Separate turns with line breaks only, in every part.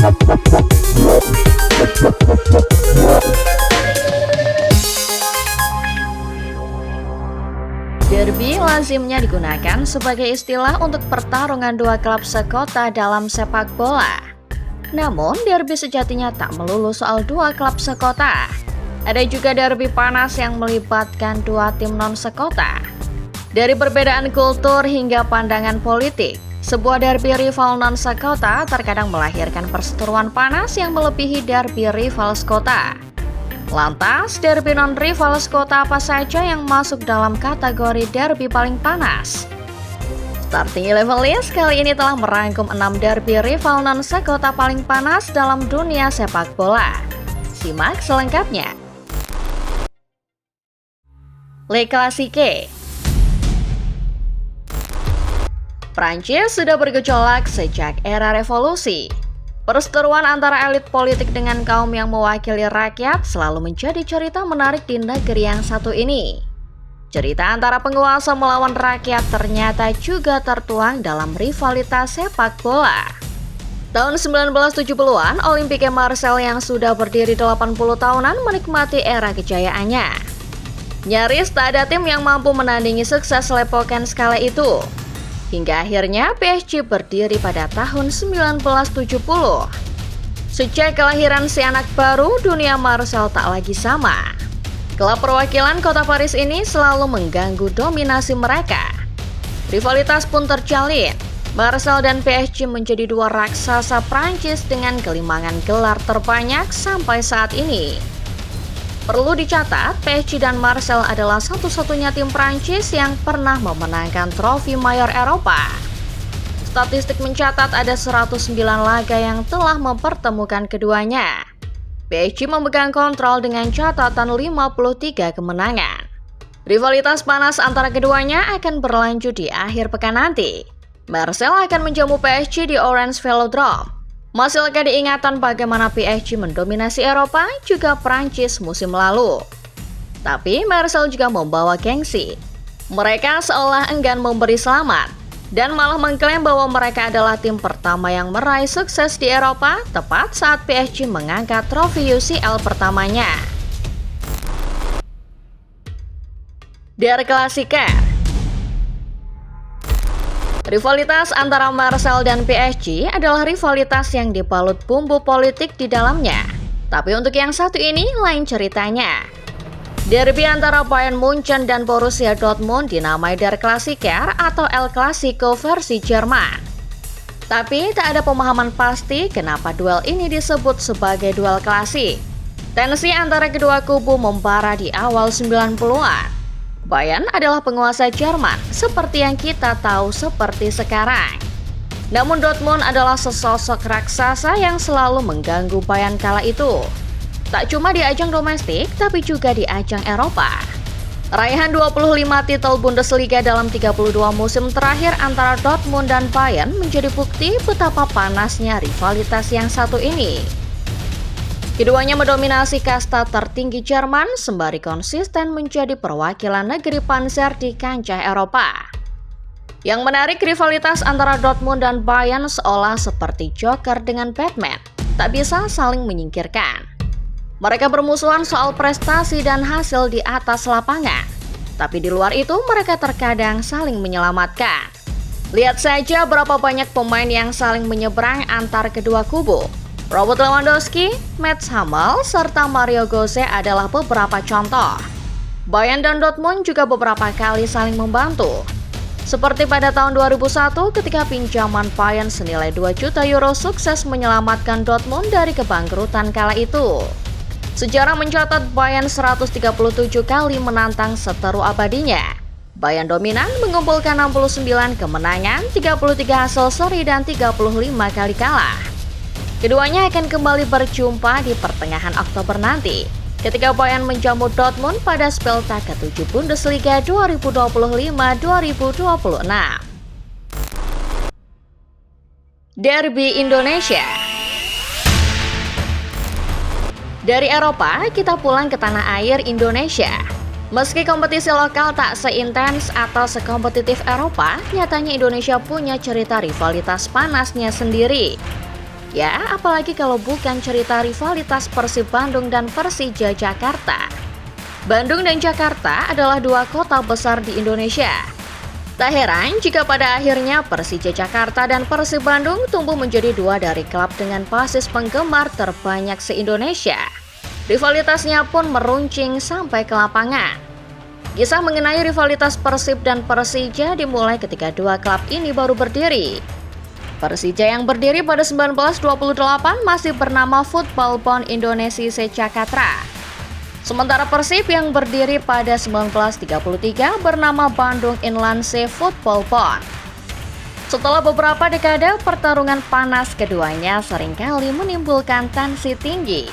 Derby lazimnya digunakan sebagai istilah untuk pertarungan dua klub sekota dalam sepak bola. Namun, derby sejatinya tak melulu soal dua klub sekota. Ada juga derby panas yang melibatkan dua tim non-sekota. Dari perbedaan kultur hingga pandangan politik, sebuah derby rival non-sekota terkadang melahirkan perseteruan panas yang melebihi derby rival sekota. Lantas, derby non-rival sekota apa saja yang masuk dalam kategori derby paling panas? Starting Eleven List kali ini telah merangkum 6 derby rival non-sekota paling panas dalam dunia sepak bola. Simak selengkapnya. Le Classique. Prancis sudah bergejolak sejak era revolusi. Perseteruan antara elit politik dengan kaum yang mewakili rakyat selalu menjadi cerita menarik di negeri yang satu ini. Cerita antara penguasa melawan rakyat ternyata juga tertuang dalam rivalitas sepak bola. Tahun 1970-an, Olympique Marseille yang sudah berdiri 80 tahunan menikmati era kejayaannya. Nyaris tak ada tim yang mampu menandingi sukses Lepoken skala itu. Hingga akhirnya PSG berdiri pada tahun 1970. Sejak kelahiran si anak baru, dunia Marseille tak lagi sama. Klub perwakilan kota Paris ini selalu mengganggu dominasi mereka. Rivalitas pun terjalin. Marseille dan PSG menjadi dua raksasa Prancis dengan kelimangan gelar terbanyak sampai saat ini. Perlu dicatat, PSG dan Marseille adalah satu-satunya tim Prancis yang pernah memenangkan trofi mayor Eropa. Statistik mencatat ada 109 laga yang telah mempertemukan keduanya. PSG memegang kontrol dengan catatan 53 kemenangan. Rivalitas panas antara keduanya akan berlanjut di akhir pekan nanti. Marseille akan menjamu PSG di Orange Velodrome. Masih lekat diingatan bagaimana PSG mendominasi Eropa juga Prancis musim lalu. Tapi Marseille juga membawa gengsi. Mereka seolah enggan memberi selamat dan malah mengklaim bahwa mereka adalah tim pertama yang meraih sukses di Eropa tepat saat PSG mengangkat trofi UCL pertamanya. Der Klassiker. Rivalitas antara Marseille dan PSG adalah rivalitas yang dibalut bumbu politik di dalamnya. Tapi untuk yang satu ini lain ceritanya. Derby antara Bayern Munchen dan Borussia Dortmund dinamai Der Klassiker atau El Clasico versi Jerman. Tapi tak ada pemahaman pasti kenapa duel ini disebut sebagai duel klasik. Tensi antara kedua kubu membara di awal 90-an. Bayern adalah penguasa Jerman, seperti yang kita tahu seperti sekarang. Namun Dortmund adalah sesosok raksasa yang selalu mengganggu Bayern kala itu. Tak cuma di ajang domestik, tapi juga di ajang Eropa. Raihan 25 titel Bundesliga dalam 32 musim terakhir antara Dortmund dan Bayern menjadi bukti betapa panasnya rivalitas yang satu ini. Keduanya mendominasi kasta tertinggi Jerman sembari konsisten menjadi perwakilan negeri Panzer di kancah Eropa. Yang menarik, rivalitas antara Dortmund dan Bayern seolah seperti Joker dengan Batman, tak bisa saling menyingkirkan. Mereka bermusuhan soal prestasi dan hasil di atas lapangan, tapi di luar itu mereka terkadang saling menyelamatkan. Lihat saja berapa banyak pemain yang saling menyeberang antar kedua kubu. Robert Lewandowski, Mats Hummels, serta Mario Götze adalah beberapa contoh. Bayern dan Dortmund juga beberapa kali saling membantu. Seperti pada tahun 2001 ketika pinjaman Bayern senilai 2 juta euro sukses menyelamatkan Dortmund dari kebangkrutan kala itu. Sejarah mencatat Bayern 137 kali menantang seteru abadinya. Bayern dominan mengumpulkan 69 kemenangan, 33 hasil seri dan 35 kali kalah. Keduanya akan kembali berjumpa di pertengahan Oktober nanti, ketika Bayern menjamu Dortmund pada Spieltag ke-7 Bundesliga 2025-2026. Derby Indonesia. Dari Eropa, kita pulang ke tanah air Indonesia. Meski kompetisi lokal tak seintens atau sekompetitif Eropa, nyatanya Indonesia punya cerita rivalitas panasnya sendiri. ya, apalagi kalau bukan cerita rivalitas Persib Bandung dan Persija Jakarta. Bandung dan Jakarta adalah dua kota besar di Indonesia. Tak heran jika pada akhirnya Persija Jakarta dan Persib Bandung tumbuh menjadi dua dari klub dengan basis penggemar terbanyak se-Indonesia. Rivalitasnya pun meruncing sampai ke lapangan. Kisah mengenai rivalitas Persib dan Persija dimulai ketika dua klub ini baru berdiri. Persija yang berdiri pada 1928 masih bernama Football Bond Indonesia Jakarta. Sementara Persib yang berdiri pada 1933 bernama Bandung Inlandse Football Bond. Setelah beberapa dekade, pertarungan panas keduanya seringkali menimbulkan tensi tinggi.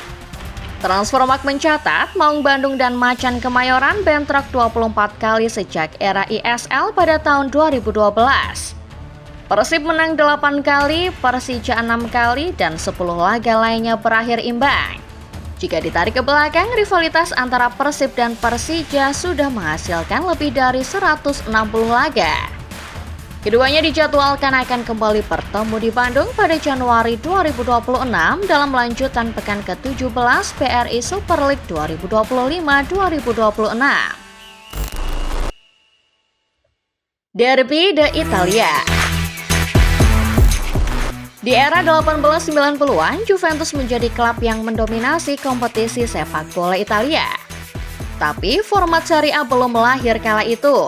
Transfermarkt mencatat, Maung Bandung dan Macan Kemayoran bentrok 24 kali sejak era ISL pada tahun 2012. Persib menang 8 kali, Persija 6 kali, dan 10 laga lainnya berakhir imbang. Jika ditarik ke belakang, rivalitas antara Persib dan Persija sudah menghasilkan lebih dari 160 laga. Keduanya dijadwalkan akan kembali bertemu di Bandung pada Januari 2026 dalam lanjutan pekan ke-17 BRI Super League 2025-2026. Derby de Italia. Di era 1890-an, Juventus menjadi klub yang mendominasi kompetisi sepak bola Italia. Tapi format Serie A belum lahir kala itu.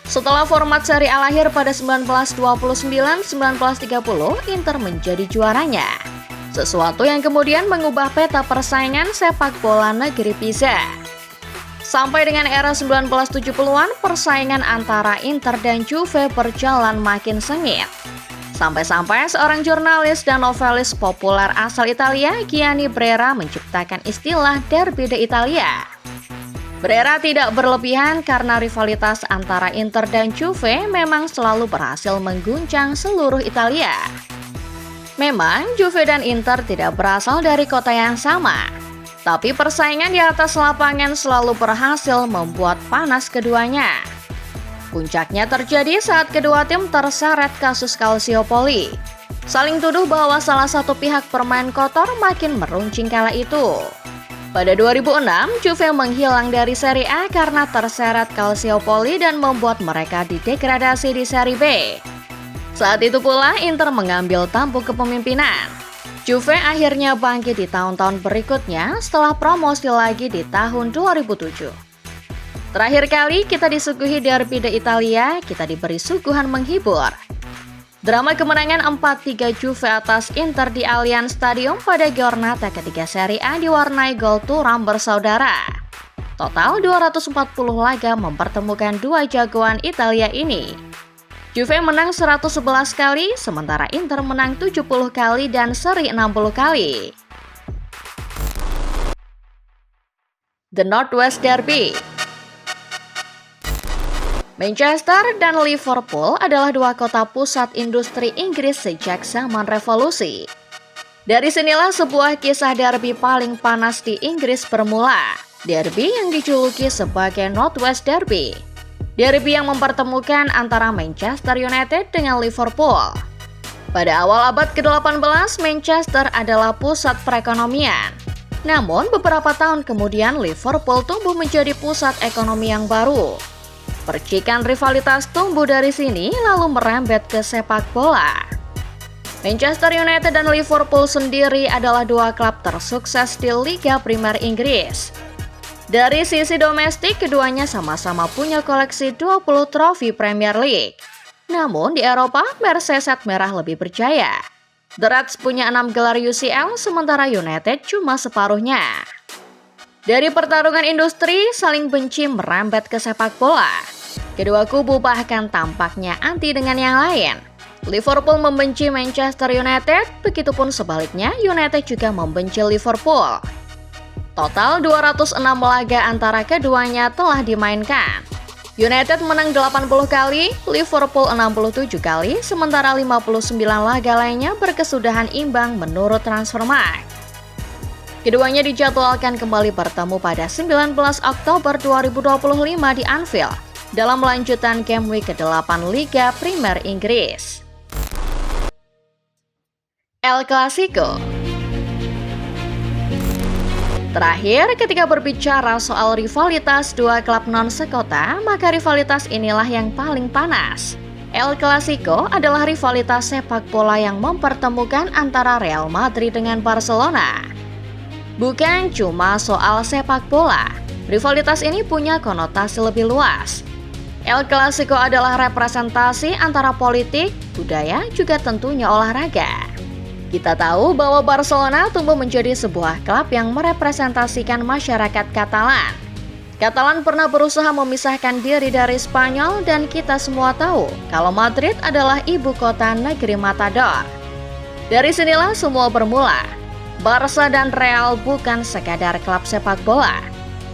Setelah format Serie A lahir pada 1929-1930, Inter menjadi juaranya. Sesuatu yang kemudian mengubah peta persaingan sepak bola negeri Pisa. Sampai dengan era 1970-an, persaingan antara Inter dan Juve berjalan makin sengit. Sampai-sampai seorang jurnalis dan novelis populer asal Italia, Gianni Brera, menciptakan istilah Derby de Italia. Brera tidak berlebihan karena rivalitas antara Inter dan Juve memang selalu berhasil mengguncang seluruh Italia. Memang Juve dan Inter tidak berasal dari kota yang sama, tapi persaingan di atas lapangan selalu berhasil membuat panas keduanya. Puncaknya terjadi saat kedua tim terseret kasus Calciopoli. Saling tuduh bahwa salah satu pihak bermain kotor makin meruncing kala itu. Pada 2006, Juve menghilang dari Serie A karena terseret Calciopoli dan membuat mereka didegradasi di Serie B. Saat itu pula Inter mengambil tampuk kepemimpinan. Juve akhirnya bangkit di tahun-tahun berikutnya setelah promosi lagi di tahun 2007. Terakhir kali kita disuguhi Derby de Italia, kita diberi suguhan menghibur. Drama kemenangan 4-3 Juve atas Inter di Allianz Stadium pada Giornata ketiga Serie A diwarnai gol Thuram bersaudara. Total 240 laga mempertemukan dua jagoan Italia ini. Juve menang 111 kali, sementara Inter menang 70 kali dan seri 60 kali. The Northwest Derby. Manchester dan Liverpool adalah dua kota pusat industri Inggris sejak zaman revolusi. Dari sinilah sebuah kisah derby paling panas di Inggris bermula. Derby yang dijuluki sebagai Northwest Derby. Derby yang mempertemukan antara Manchester United dengan Liverpool. Pada awal abad ke-18, Manchester adalah pusat perekonomian. Namun beberapa tahun kemudian Liverpool tumbuh menjadi pusat ekonomi yang baru. Percikan rivalitas tumbuh dari sini lalu merembet ke sepak bola. Manchester United dan Liverpool sendiri adalah dua klub tersukses di Liga Primer Inggris. Dari sisi domestik, keduanya sama-sama punya koleksi 20 trofi Premier League. Namun di Eropa, Merseyside Merah lebih berjaya. The Reds punya 6 gelar UCL, sementara United cuma separuhnya. Dari pertarungan industri, saling benci merembet ke sepak bola. Kedua kubu bahkan tampaknya anti dengan yang lain. Liverpool membenci Manchester United, begitupun sebaliknya United juga membenci Liverpool. Total 206 laga antara keduanya telah dimainkan. United menang 80 kali, Liverpool 67 kali, sementara 59 laga lainnya berkesudahan imbang menurut Transfermarkt. Keduanya dijadwalkan kembali bertemu pada 19 Oktober 2025 di Anfield dalam lanjutan game week ke-8 Liga Primer Inggris. El Clasico. Terakhir, ketika berbicara soal rivalitas dua klub non-sekota, maka rivalitas inilah yang paling panas. El Clasico adalah rivalitas sepak bola yang mempertemukan antara Real Madrid dengan Barcelona. Bukan cuma soal sepak bola, rivalitas ini punya konotasi lebih luas. El Clasico adalah representasi antara politik, budaya, juga tentunya olahraga. Kita tahu bahwa Barcelona tumbuh menjadi sebuah klub yang merepresentasikan masyarakat Katalan. Katalan pernah berusaha memisahkan diri dari Spanyol dan kita semua tahu kalau Madrid adalah ibu kota negeri Matador. Dari sinilah semua bermula. Barca dan Real bukan sekadar klub sepak bola.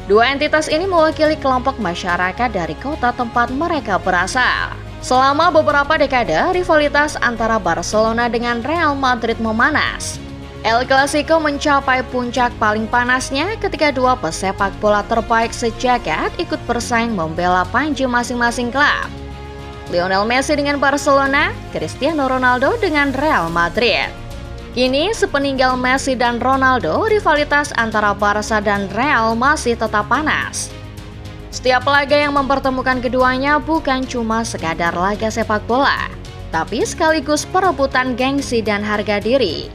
Dua entitas ini mewakili kelompok masyarakat dari kota tempat mereka berasal. Selama beberapa dekade, rivalitas antara Barcelona dengan Real Madrid memanas. El Clasico mencapai puncak paling panasnya ketika dua pesepak bola terbaik sejagat ikut bersaing membela panji masing-masing klub. Lionel Messi dengan Barcelona, Cristiano Ronaldo dengan Real Madrid. Kini, sepeninggal Messi dan Ronaldo, rivalitas antara Barca dan Real masih tetap panas. Setiap laga yang mempertemukan keduanya bukan cuma sekadar laga sepak bola, tapi sekaligus perebutan gengsi dan harga diri.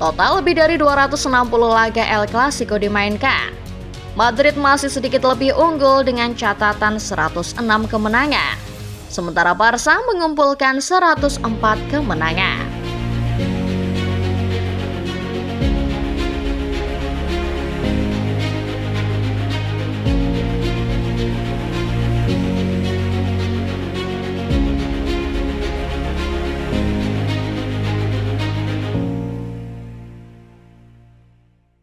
Total lebih dari 260 laga El Clasico dimainkan. Madrid masih sedikit lebih unggul dengan catatan 106 kemenangan, sementara Barca mengumpulkan 104 kemenangan.